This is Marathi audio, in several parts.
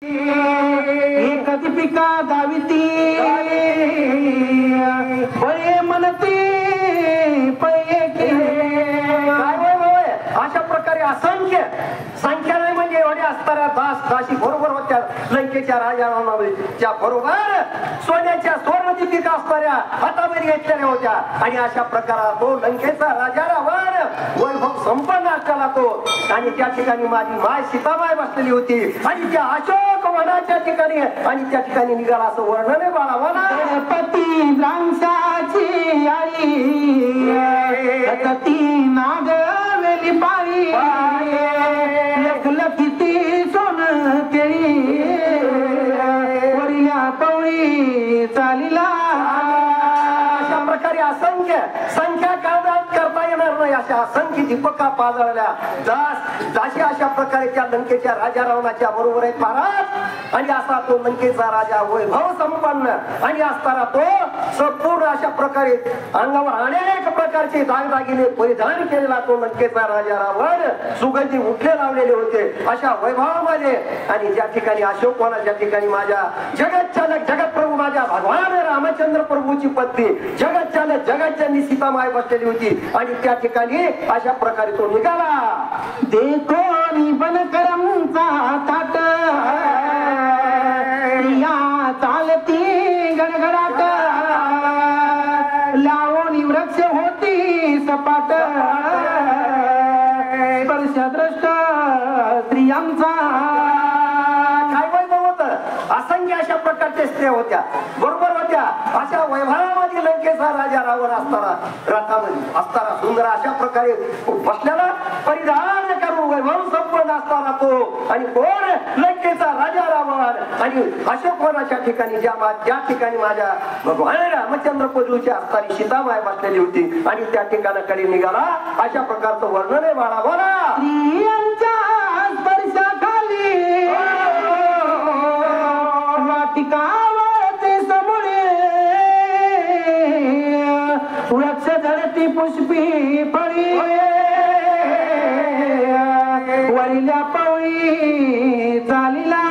एक दीपिका दाविती बळे म्हणते पळे अशा प्रकारे असंख्य संख्या नाही म्हणजे एवढे असणाऱ्या दास दासी बरोबर होत्या लंकेच्या राजाच्या बरोबर सोन्याच्या स्वर्ण दीपिका असणाऱ्या हातामध्ये घेतलेल्या होत्या आणि अशा प्रकारात तो लंकेचा राजा रावण वैभव संपन्न असलेला तो आणि त्या ठिकाणी माझी माय सीताबाई बसलेली होती आणि त्या अशोक वनाच्या ठिकाणी आणि त्या ठिकाणी निघाला असं वर्णन आहे बाळा मला गणपती द्रांक्षाची आई ती नागवेली पाळी लखलखीती सोन केळी वरिया पवळी चालीला अशा प्रकारे असंख्य संख्या करता येणार नाही अशा असंख्य दीपका पाजळल्या दासी अशा प्रकारे त्या लंकेच्या राजा रावणाच्या बरोबर आहेत महाराज आणि असा तो लंकेचा राजा वैभव संपन्न आणि असताना तो संपूर्ण अशा प्रकारे अंगावर अनेक प्रकारचे दागदागिने परिधान केलेला तो लंकेचा राजा रावण सुगंधी उठले लावलेले होते अशा वैभवामध्ये आणि ज्या ठिकाणी अशोकवनाच्या ठिकाणी माझ्या जगतचालक जगतप्रभू माझ्या भगवान रामचंद्र प्रभूची पत्नी जगतचालक जगतजननी सीतामाई बसलेली होती आणि त्या ठिकाणी अशा प्रकारे तो निघाला देखो बनकरमचा ताट या चालती गडगडाट लावणी वृक्ष होती सपाट स्पर्शद्रष्ट स्त्रियांचा काय वैभव होत असंख्य अशा प्रकारच्या स्त्रिया होत्या बरोबर होत्या अशा वैभवामध्ये लंकेचा राजा रावण असताना रथामध्ये असताना सुंदर अशा प्रकारे बसलेला परिधान करून वैभव संपन्न असताना तो आणि कोण लंकेचा राजा रावण आणि अशोकवनाच्या ठिकाणी ज्या ठिकाणी माझ्या भगवान रामचंद्र प्रभूच्या असताना सीतामाई बसलेली होती आणि त्या ठिकाणाकडे निघाला अशा प्रकारचं वर्णन आहे बाळा बोला स्त्रियांच्या स्पर्शाखाली वाटिकावरती समोरे वृक्ष झडती पुष्पी फळी वरिल्या पवळी चालीला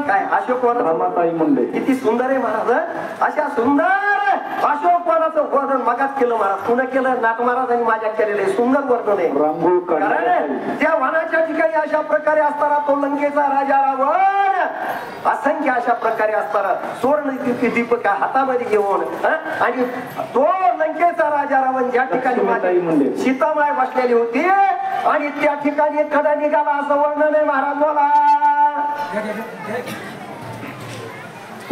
काय अशोकवनाई म्हणले किती सुंदर आहे महाराज अशा सुंदर अशोकवनाचं वर्णन मगाच केलं महाराज पुन्हा केलं नाथ महाराजांनी माझ्या केलेले सुंदर वर्णन आहे कारण त्या वनाच्या ठिकाणी अशा प्रकारे असताना तो लंकेचा राजा रावण असंख्य अशा प्रकारे असताना सुवर्ण दीपक हातामध्ये घेऊन आणि तो लंकेचा राजा रावण ज्या ठिकाणी सीतामाई बसलेली होती आणि त्या ठिकाणी कदा निघाला असं वर्णन आहे महाराज बोला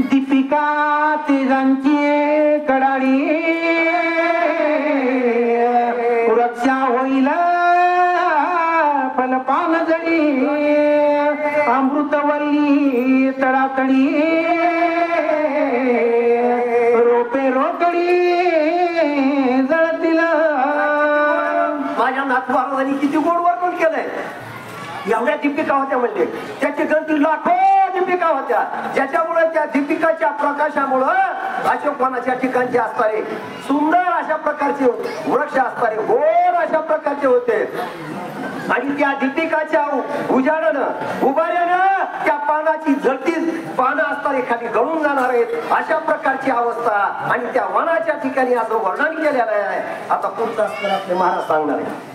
दीपिका तिघांची कडाळी रक्षा होईल फलपान जडी अमृतवल्ली तडातडी रोपे रोकडी जळतील माझ्या नाथ महाराजांनी किती गोड वर्णन केलंय एवढ्या दीपिका होत्या म्हणजे त्याची गणती लाखो दीपिका होत्या ज्याच्यामुळे त्या दीपिकाच्या प्रकाशामुळं अशोकवनाच्या ठिकाणी असणारे सुंदर अशा प्रकारचे वृक्ष असणारे गोड अशा प्रकारचे होते आणि त्या दीपिकाच्या उजाडानं उभाऱ्यानं त्या पानाची झडती पानं असणारे खाली गळून जाणार आहेत अशा प्रकारची अवस्था आणि त्या वनाच्या ठिकाणी असं वर्णन केलेलं आहे आता पुढचं असणार आपले महाराज सांगणार आहे